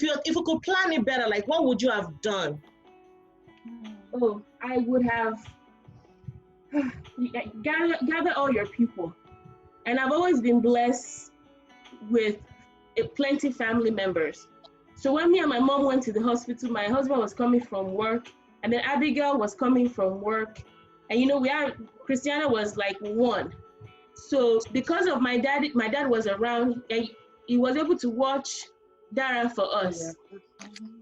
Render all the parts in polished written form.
if you could plan it better, like what would you have done? Oh, I would have gather all your people. And I've always been blessed with plenty family members. So when me and my mom went to the hospital, my husband was coming from work, and then Abigail was coming from work. And Christiana was like one. So because of my dad was around, and he was able to watch Dara for us.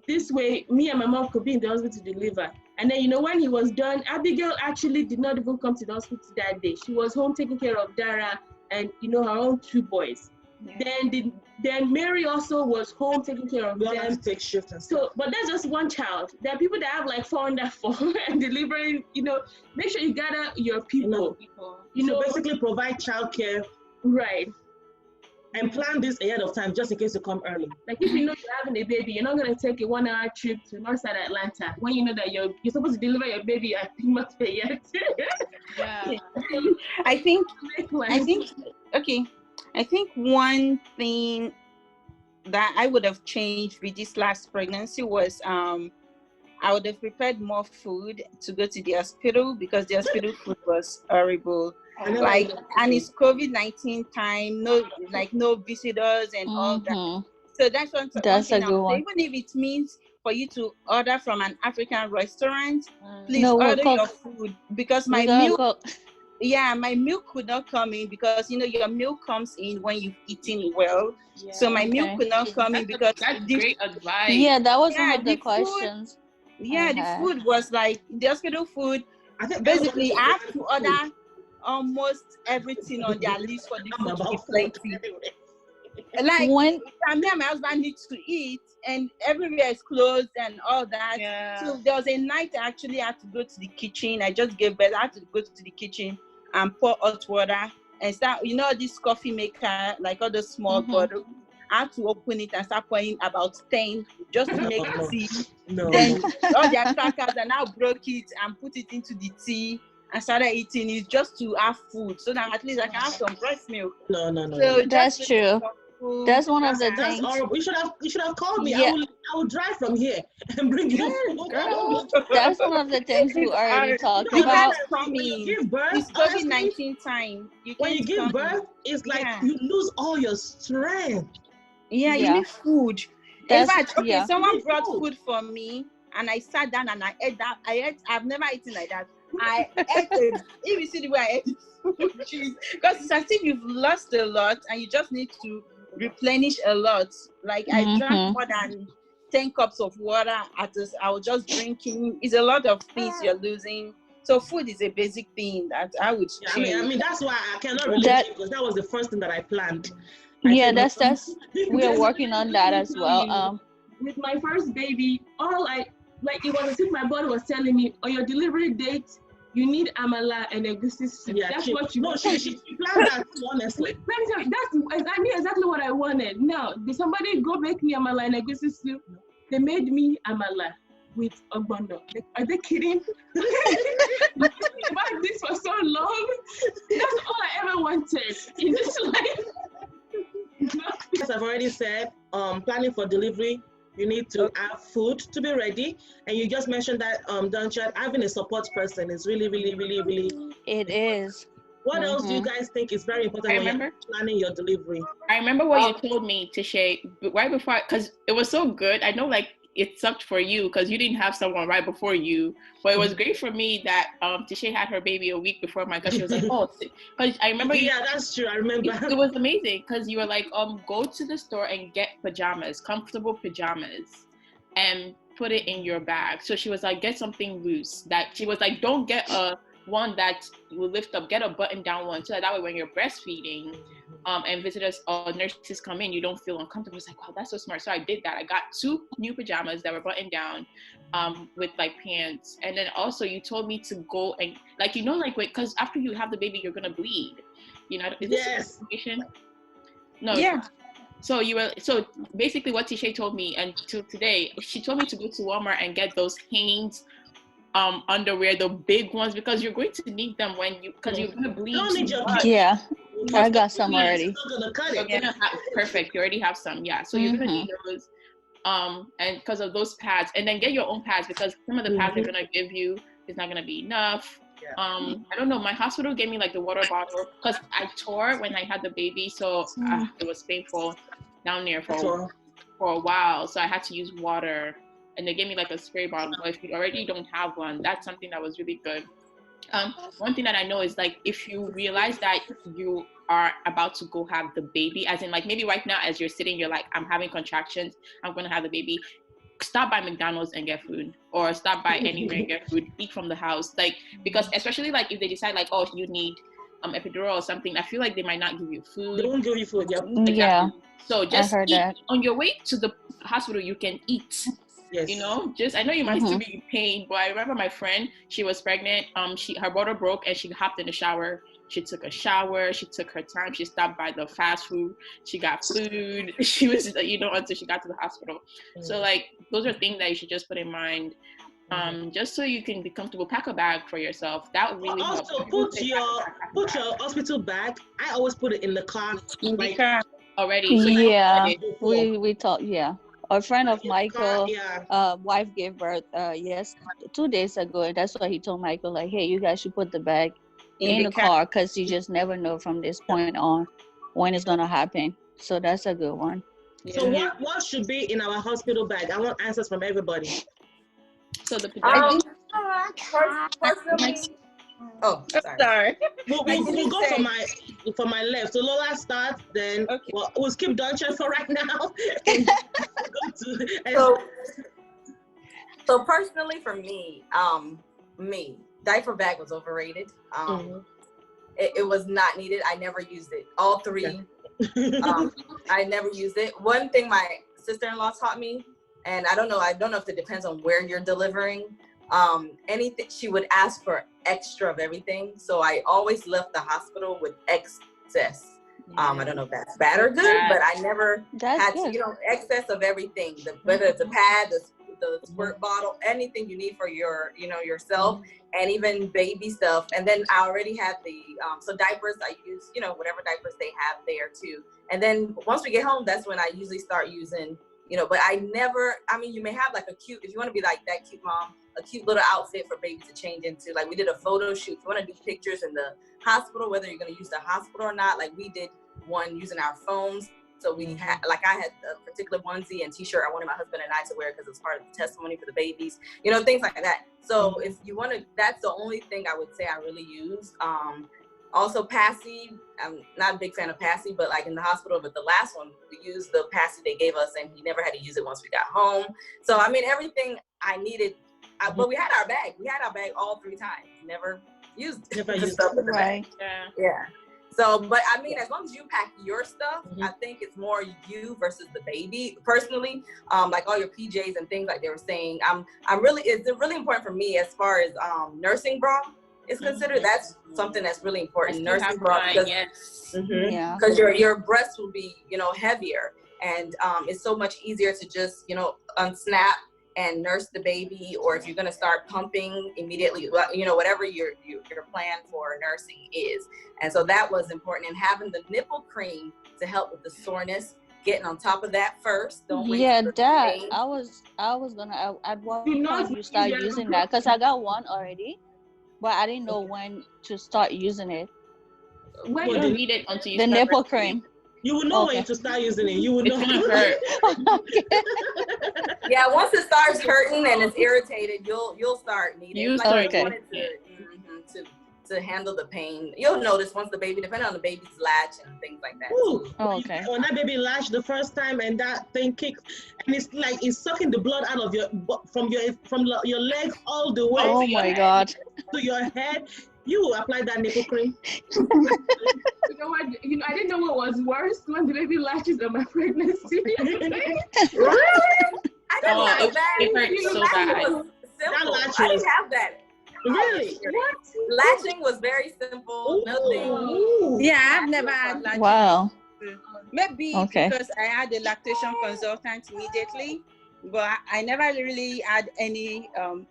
This way, me and my mom could be in the hospital to deliver. And then, when he was done, Abigail actually did not even come to the hospital that day. She was home taking care of Dara and, her own 2 boys. Yeah. Then Mary also was home taking care of them. To take shift and stuff. So, but that's just one child. There are people that have like 4 under 4 and delivering, make sure you gather your people. So basically provide childcare. Right. And plan this ahead of time just in case you come early. Like if you know you're having a baby, you're not going to take a 1-hour trip to north side Atlanta when you know that you're supposed to deliver your baby at Trimester yet. Yeah. I think one thing that I would have changed with this last pregnancy was I would have prepared more food to go to the hospital because the hospital food was horrible. And it's COVID-19 time, no visitors and all that. So that's one thing. A good one. Even if it means for you to order from an African restaurant, please order your food because my milk could not come in because your milk comes in when you've eaten well. Yeah, so my milk could not come in because that's great advice. Yeah, that was one of the questions. The food was like the hospital food. I think basically I have to order almost everything on their list for the food to be plenty. Like when me and my husband need to eat and everywhere is closed and all that. Yeah. So there was a night I actually had to go to the kitchen. I just gave birth. I had to go to the kitchen and pour hot water and start, this coffee maker, like all those small bottles. I had to open it and start pouring about 10 just to make tea. Then all their crackers, and I broke it and put it into the tea and started eating it just to have food so that at least I can have some breast milk. No. So that's true. That's one of the things. That's horrible. You should have called me. Yeah. I will drive from here and bring you. That's one of the things we already talked about. When you give birth, it's COVID-19 time. When you give birth, it's like you lose all your strength. Yeah, you need food. In fact, someone brought food for me and I sat down and I ate that. I've never eaten like that. I ate it. If you see the way I ate food, because it's as if you've lost a lot and you just need to replenish a lot. Like I drank more than 10 cups of water I was just drinking. It's a lot of things you're losing. So food is a basic thing that I would change. I mean that's why I cannot relate because that was the first thing that I planned. That's we are working on that as well. With my first baby, it was as if my body was telling me on your delivery date you need amala and egusi soup. Yeah, that's what you want. She planned that too, honestly. I knew exactly what I wanted. Now, did somebody go make me amala and egusi soup? They made me amala with ogbono. Are they kidding? About this for so long. That's all I ever wanted in this life. As I've already said, planning for delivery, you need to have food to be ready. And you just mentioned that, Dunchard, having a support person is really, really, really, really. It is. What else do you guys think is very important when you're planning your delivery? I remember what you told me, Tishay, right before, because it was so good. I know, it sucked for you because you didn't have someone right before you, but it was great for me that Tishay had her baby a week before mine because she was like, because I remember that's true, I remember. It was amazing because you were like, go to the store and get pajamas, comfortable pajamas, and put it in your bag. So she was like, get something loose. That she was like, don't get one that will lift up, get a button down one, so that way when you're breastfeeding and visitors or nurses come in, you don't feel uncomfortable. It's like, wow, that's so smart. So I did that. I got 2 new pajamas that were buttoned down with pants. And then also you told me to go and because after you have the baby, you're going to bleed. Is this information? No. Yeah. So basically what Tishay told me until today, she told me to go to Walmart and get those Hanes underwear, the big ones, because you're going to need them because you're going to bleed. I got some already. Perfect. You already have some. Yeah. So you're going to need those. and because of those pads, and then get your own pads, because some of the pads they're gonna give you is not gonna be enough. I don't know, my hospital gave me like the water bottle because I tore when I had the baby, so it was painful down there for a while, so I had to use water, and they gave me like a spray bottle. But if you already don't have one, that's something that was really good. One thing that I know is like, if you realize that you are about to go have the baby, as in like maybe right now as you're sitting, you're like, I'm having contractions, I'm gonna have the baby, stop by McDonald's and get food, or stop by anywhere and get food, eat from the house, like, because especially like if they decide like, oh, you need epidural or something, I feel like they might not give you food. They won't give you food. Yeah. So just eat. That. On your way to the hospital, you can eat. Yes. You know, just I know you might still be in pain, but I remember my friend, she was pregnant. Her bottle broke and she hopped in the shower. She took a shower. She took her time. She stopped by the fast food. She got food. She was, until she got to the hospital. So like, those are things that you should just put in mind. Just so you can be comfortable. Pack a bag for yourself. That really helps. Also, put your hospital bag. I always put it in the car. In the car already. So we talked. Yeah. A friend of Michael, wife gave birth 2 days ago. That's why he told Michael, like, hey, you guys should put the bag in the car, because you just never know from this point on when it's gonna happen. So that's a good one. So what should be in our hospital bag? I want answers from everybody. So the sorry. We'll go for my left. So Lola starts, then we'll skip Dunchard for right now. So personally, for me, diaper bag was overrated. It was not needed. I never used it. All three. I never used it. One thing my sister-in-law taught me, and I don't know if it depends on where you're delivering. Anything, she would ask for extra of everything. So I always left the hospital with excess. I don't know if that's bad or good, but I never had excess of everything. Whether it's a pad, the squirt bottle, anything you need for yourself, and even baby stuff. And then I already had so diapers, I use, whatever diapers they have there too. And then once we get home, that's when I usually start using, but you may have like if you want to be like that cute mom, a cute little outfit for baby to change into. Like we did a photo shoot. If you want to do pictures in the hospital, whether you're going to use the hospital or not, like we did one using our phones. So we had, I had a particular onesie and t-shirt I wanted my husband and I to wear because it was part of the testimony for the babies, things like that. So if you want to, that's the only thing I would say I really use. Also Passy, I'm not a big fan of Passy, but like in the hospital, but the last one, we used the Passy they gave us and he never had to use it once we got home. So, everything I needed, but we had our bag. We had our bag all 3 times. Never used stuff in the bag. Yeah. So, but as long as you pack your stuff, I think it's more you versus the baby. Personally, like all your PJs and things like they were saying, it's really important for me as far as nursing bra is considered. That's something that's really important. Nursing bra, because your breasts will be heavier, and it's so much easier to just unsnap and nurse the baby, or if you're going to start pumping immediately, whatever your plan for nursing is. And so that was important. And having the nipple cream to help with the soreness, getting on top of that first. Don't wait. Yeah, that pain. I was gonna. I'd want you start using that because I got one already, but I didn't know when to start using it. When you need it until you the nipple cream. You will know when to start using it. You will know. Hurt. Yeah, once it starts hurting and it's irritated, you'll start needing. To handle the pain. You'll notice once the baby, depending on the baby's latch and things like that. Ooh, when that baby latched the first time and that thing kicks, and it's like it's sucking the blood out of from your leg all the way. Oh my God. To your head. You apply that nipple cream. You know what? I didn't know what was worse when the baby latches on my pregnancy. Really? I didn't have that. It hurts so bad. I didn't have that. Really? What? Latching was very simple. Nothing. Yeah, I've never had latching. Wow. Maybe because I had a lactation consultant immediately. But I never really had any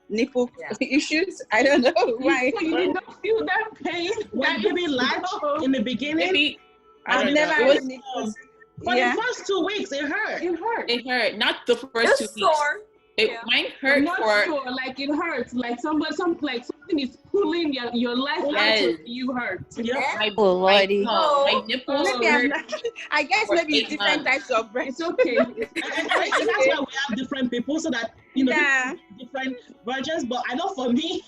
nipple issues. I don't know why. So you did not feel that pain? That baby latch in the beginning? Maybe, I've never had nipples. For the first 2 weeks, it hurt. It hurt. Not the first 2 weeks. Sore. Mine hurt not for. sore, like it hurts. Like something is pulling your life out of you hurt. Yeah. My nipples maybe hurt. I guess maybe it's different types of breast. It's okay. And that's why we have different people, so that different versions. But I know for me,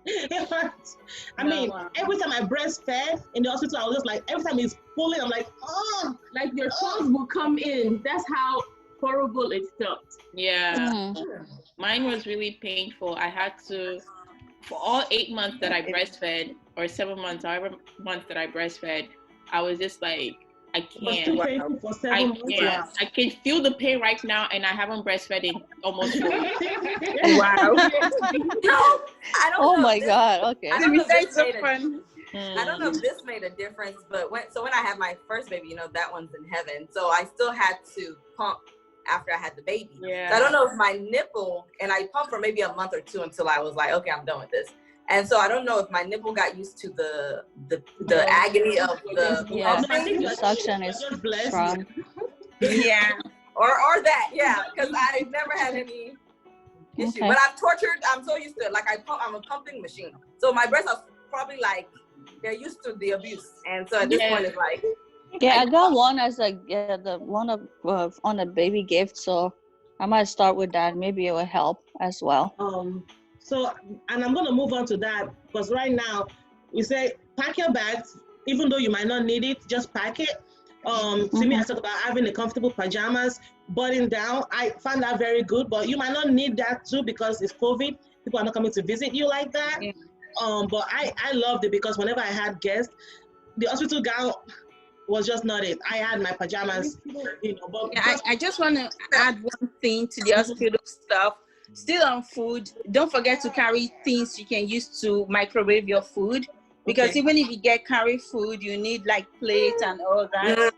it hurts. I mean, every time I breastfed in the hospital, I was just like, every time it's pulling, I'm like, oh, like your toes will come in. That's how horrible it felt. Yeah. Mine was really painful. I had to, for all 8 months that I breastfed, or 7 months, however months that I breastfed, I was just like, I can't. For 7 months. Wow. I can feel the pain right now, and I haven't breastfed in almost 4 years. Wow. I don't know. My God. Okay. I don't know if this made a difference, but when I had my first baby, that one's in heaven. So I still had to pump after I had the baby. Yeah. So I don't know if my nipple, and I pumped for maybe a month or 2 until I was like, okay, I'm done with this. And so I don't know if my nipple got used to the agony of the pumping. The suction is strong. Yeah. Or that, because I've never had any issue. Okay. But I'm so used to it. Like I'm a pumping machine. So my breasts are probably like, they're used to the abuse. And so at this point it's like, yeah, I got one as the one on a baby gift, so I might start with that. Maybe it will help as well. So, and I'm gonna move on to that, because right now we say pack your bags, even though you might not need it, just pack it. Simi has talked about having the comfortable pajamas, button down. I found that very good, but you might not need that too because it's COVID. People are not coming to visit you like that. Yeah. But I loved it because whenever I had guests, the hospital gown was just not it. I had my pajamas, But I just want to add one thing to the hospital stuff. Still on food, don't forget to carry things you can use to microwave your food, because even if you carry food, you need like plates and all that.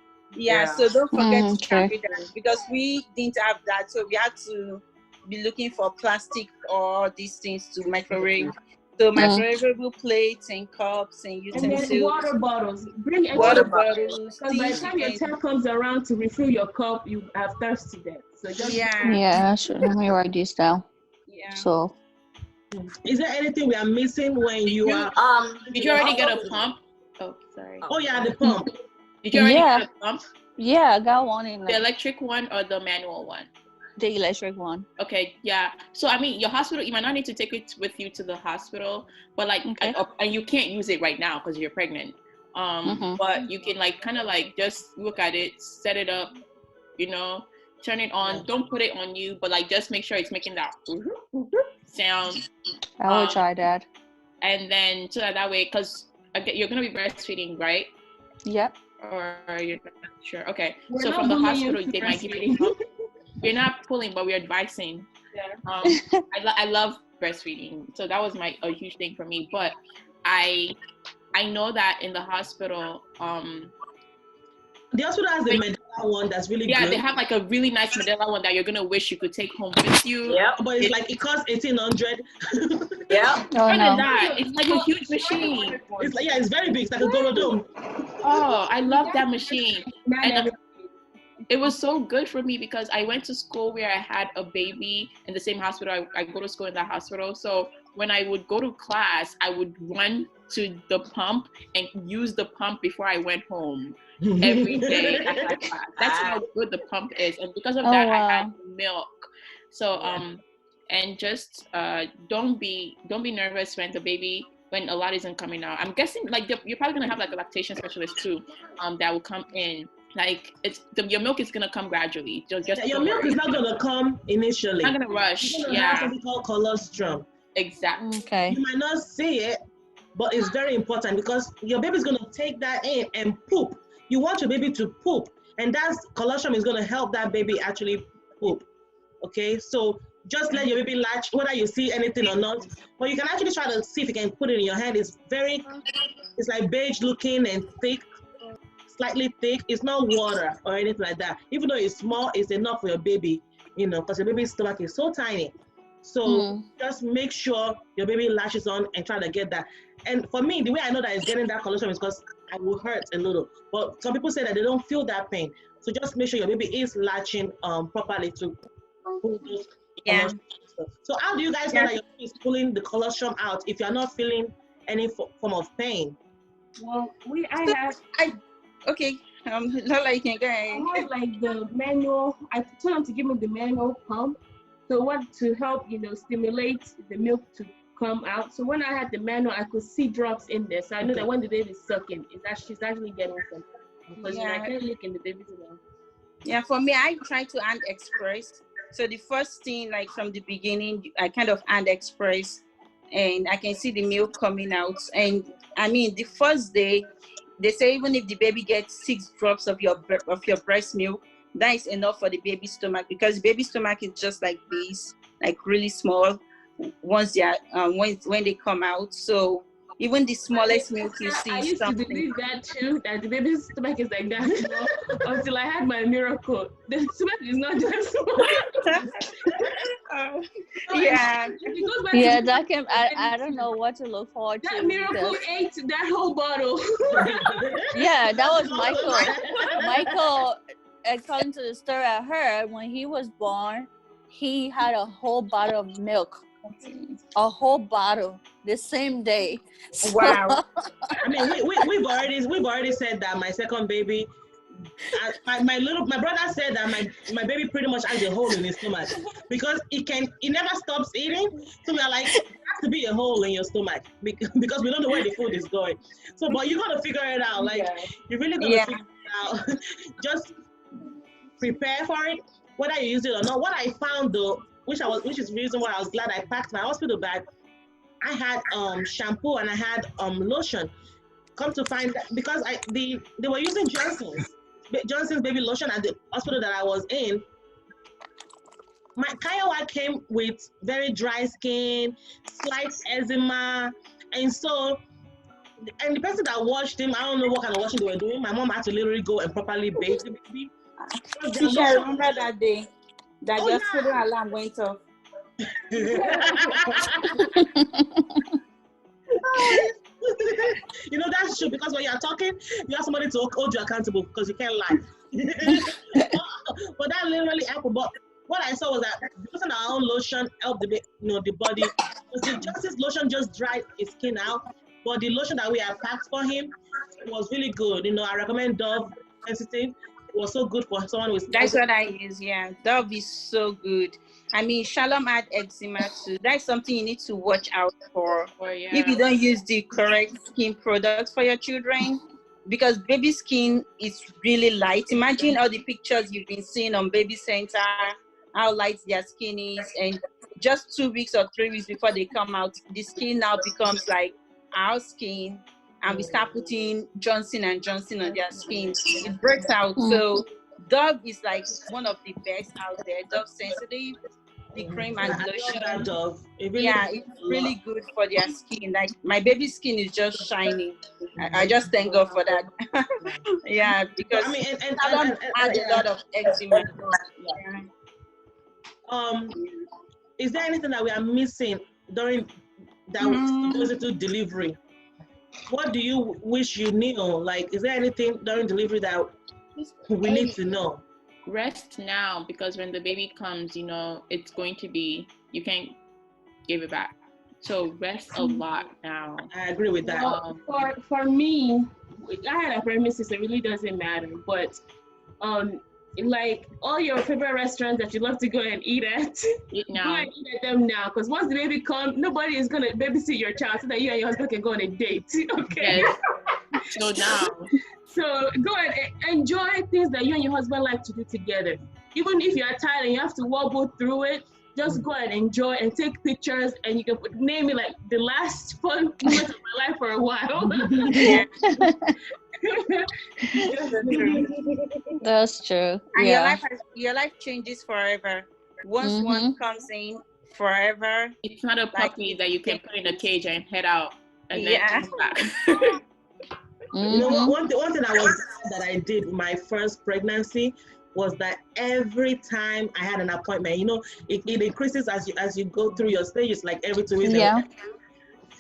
So don't forget to carry that, because we didn't have that, so we had to be looking for plastic or these things to microwave. So microwavable plates and cups and utensils. And then water bottles. Bring water bottles. Because by the time your time comes around to refill your cup, you have thirst to death. So just sure. Let me write this down. Yeah. So, is there anything we are missing when you are? Did you already get a pump? Oh, sorry. Oh yeah, the pump. Did you already get a pump? Yeah, I got one in the electric one or the manual one? The electric one. Okay, yeah. So I mean, your hospital, you might not need to take it with you to the hospital, but like, and you can't use it right now because you're pregnant. But you can kind of just look at it, set it up, turn it on. Don't put it on you, but just make sure it's making that sound. I will try that. And then so that way, because you're gonna be breastfeeding, right? Yep. Or you're not sure? Okay. So from the hospital, they might give you. We're not pulling, but we're advising. Yeah. I love breastfeeding, so that was a huge thing for me. But I know that in the hospital, the hospital has the Medela one that's really good. Yeah, they have a really nice Medela one that you're gonna wish you could take home with you. Yeah, but it costs $1,800. Yeah. Oh, no. It's like a huge machine. It's very big. It's like a Gorodome. Oh, I love that machine. And it was so good for me because I went to school where I had a baby in the same hospital. I go to school in that hospital. So when I would go to class, I would run to the pump and use the pump before I went home every day after class. That's how good the pump is. And because of that, I had milk. So, and just don't be nervous when a lot isn't coming out. I'm guessing you're probably gonna have a lactation specialist too, that will come in. Your milk is gonna come gradually. Your milk is not gonna come initially. It's not gonna rush. You're gonna have something called colostrum. Exactly. Okay. You might not see it, but it's very important because your baby's gonna take that in and poop. You want your baby to poop, and that's colostrum is gonna help that baby actually poop. Okay, so just let your baby latch, whether you see anything or not. But you can actually try to see if you can put it in your hand. It's like beige looking and thick. Slightly thick. It's not water or anything like that. Even though it's small, it's enough for your baby, because your baby's stomach is so tiny. So just make sure your baby latches on and try to get that. And for me, the way I know that it's getting that colostrum is because I will hurt a little. But some people say that they don't feel that pain. So just make sure your baby is latching properly to pull those colostrum. So how do you guys know that your baby is pulling the colostrum out if you're not feeling any form of pain? Well, Lola, you can go ahead. I have like the manual. I told them to give me the manual pump. So what to help, stimulate the milk to come out. So when I had the manual, I could see drops in there. So I know that when the baby's sucking, she's actually getting some. Because I can't look in the baby's mouth. Yeah, for me, I try to hand express. So the first thing, like from the beginning, I kind of hand express, and I can see the milk coming out. And I mean, the first day, they say even if the baby gets 6 drops of your breast milk, that is enough for the baby's stomach, because the baby's stomach is just like this, like really small once they are when they come out. So even the smallest milk you see. I used to believe that too, that the baby's stomach is like that small, until I had my miracle. The stomach is not that small. That can. I don't know what to look forward to. That miracle ate that whole bottle. Yeah, that was Michael. Michael, according to the story I heard, when he was born, he had a whole bottle of milk. A whole bottle the same day. Wow. I mean, we've already said that my second baby, my brother said that my baby pretty much has a hole in his stomach because he never stops eating. So we are like, there has to be a hole in your stomach because we don't know where the food is going. So, but you gotta figure it out. Like you really gotta figure it out. Just prepare for it, whether you use it or not. What I found though, which is the reason why I was glad I packed my hospital bag. I had shampoo and I had lotion. Come to find that because they were using Johnson's baby lotion at the hospital that I was in. My Kiowa came with very dry skin, slight eczema, and the person that washed him, I don't know what kind of washing they were doing. My mom had to literally go and properly bathe the baby. I remember that day. That your hospital alarm went off. That's true because when you're talking, you have somebody to hold you accountable because you can't lie. But that literally happened. But what I saw was that using our own lotion helped the body. The Justice lotion just dried his skin out, but the lotion that we have packed for him was really good. I recommend Dove Sensitive. It was so good for someone with. That's what I use. Yeah, Dove is so good. I mean, Shalom had eczema too. That's something you need to watch out for. If you don't use the correct skin products for your children, because baby skin is really light. Imagine all the pictures you've been seeing on Baby Center, how light their skin is, and just 2 weeks or 3 weeks before they come out, the skin now becomes like our skin. And we start putting Johnson & Johnson on their skin. It breaks out. So Dove is like one of the best out there. Dove Sensitive, the cream and lotion. Dove. It's really good for their skin. Like my baby's skin is just shining. I just thank God for that. Because I don't add a lot of eczema. Is there anything that we are missing during that goes into delivery? What do you wish you knew? Like, is there anything during delivery that we need to know? Rest now, because when the baby comes, it's going to be, you can't give it back. So rest a lot now. I agree with that. For me, I had a premises, it really doesn't matter. But like all your favorite restaurants that you love to go and eat at, go and eat at them now. Because once the baby comes, nobody is going to babysit your child so that you and your husband can go on a date. Okay? Yes. So now. So go and enjoy things that you and your husband like to do together. Even if you're tired and you have to wobble through it, just go and enjoy and take pictures, and you can name it like the last fun moment of my life for a while. That's true. And your life changes forever. Once one comes in, forever. It's not a puppy that you can put in a cage and head out and then come back. One thing that I did my first pregnancy was that every time I had an appointment, it increases as you go through your stages, like every 2 weeks. Yeah.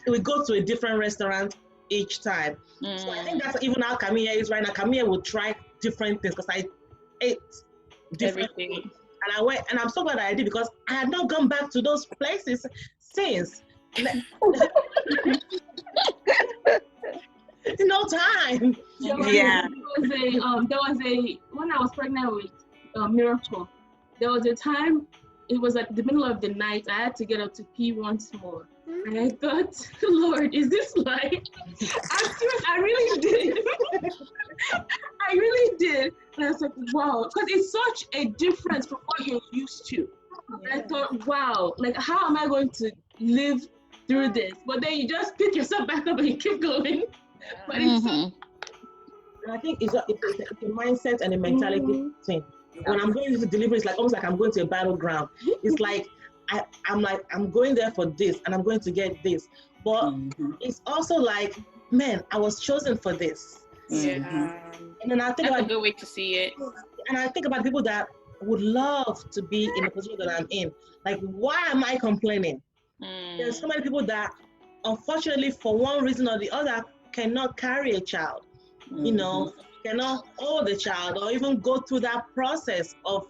We go to a different restaurant each time. So I think that's even how Camille is right now. Camille will try different things because I ate different food. And I went, and I'm so glad I did because I had not gone back to those places since. No time. Yeah. There was a when I was pregnant with Miracle, there was a time, it was at the middle of the night, I had to get up to pee once more. And I thought, Lord, is this life? I'm serious, I really did. I really did. And I was like, wow, because it's such a difference from what you're used to. And I thought, wow, like, how am I going to live through this? But then you just pick yourself back up and you keep going. But it's so, I think it's a mindset and a mentality thing. When I'm going to delivery, it's like almost like I'm going to a battleground. It's like I'm going there for this and I'm going to get this. But it's also like, man, I was chosen for this. Yeah. And then I think that's a good way to see it. And I think about people that would love to be in the position that I'm in. Like, why am I complaining? There's so many people that, unfortunately, for one reason or the other, cannot carry a child. Cannot hold a child or even go through that process of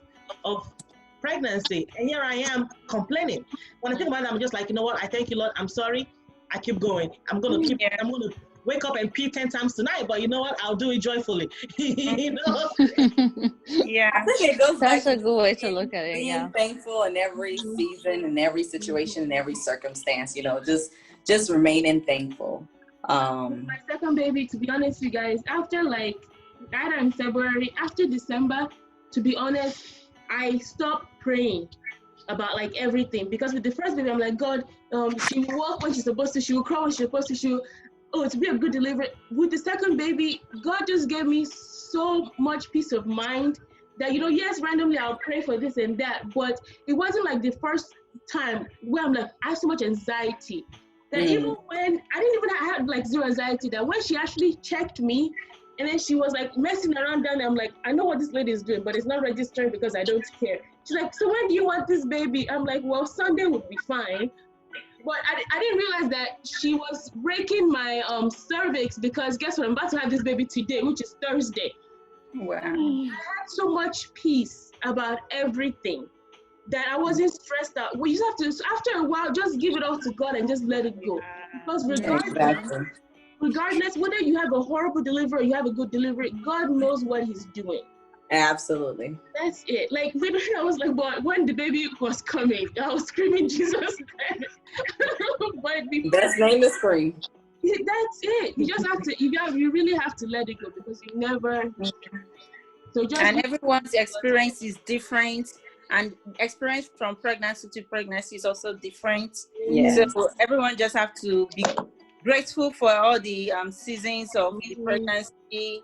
pregnancy. And here I am complaining. When I think about it, I'm just like, you know what? I thank you, Lord. I'm sorry. I keep going. I'm gonna wake up and pee 10 times tonight, but you know what? I'll do it joyfully. Yeah, I think it goes that's back a good way to look at it. Being thankful in every season, in every situation, in every circumstance. Just remaining thankful. My second baby, to be honest, you guys, after like either in February, after December, to be honest, I stopped praying about like everything, because with the first baby, I'm like, God, she will walk when she's supposed to, she will crawl when she's supposed to, to be a good delivery. With the second baby, God just gave me so much peace of mind that, yes, randomly I'll pray for this and that, but it wasn't like the first time where I'm like, I have so much anxiety that even when I had like zero anxiety, that when she actually checked me and then she was like messing around down there, I'm like, I know what this lady is doing, but it's not registering because I don't care. She's like, so when do you want this baby? I'm like, well, Sunday would be fine. But I didn't realize that she was breaking my cervix, because guess what? I'm about to have this baby today, which is Thursday. Wow. I had so much peace about everything that I wasn't stressed out. We just have to, after a while, just give it all to God and just let it go. Because regardless, whether you have a horrible delivery or you have a good delivery, God knows what He's doing. Absolutely. That's it. Like, literally, I was like, but when the baby was coming, I was screaming, Jesus. Best name to scream. That's it. You just have to, you really have to let it go, because you never. And everyone's experience is different. And experience from pregnancy to pregnancy is also different. Yeah. So everyone just have to be grateful for all the seasons of the pregnancy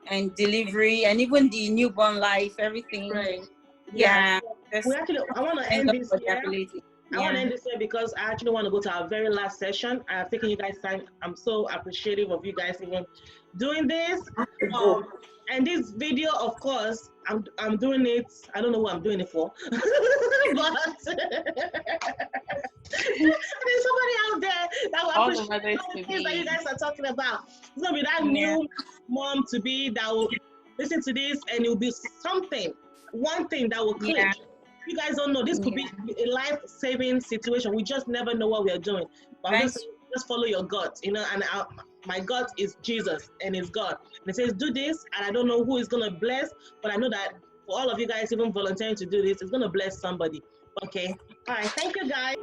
and delivery, and even the newborn life, everything. Right. Yeah. I want to end this here. I want to end this here because I actually want to go to our very last session. I've taken you guys time. I'm so appreciative of you guys even doing this. And this video, of course, I'm doing it. I don't know who I'm doing it for, but there's somebody out there that will appreciate the things that you guys are talking about. It's gonna be that new mom to be that will listen to this, and it will be one thing that will click. You guys don't know, this could be a life-saving situation. We just never know what we are doing. But just follow your gut, and my gut is Jesus and it's God. And it says, do this, and I don't know who is going to bless, but I know that for all of you guys even volunteering to do this, it's going to bless somebody. Okay. All right. Thank you, guys.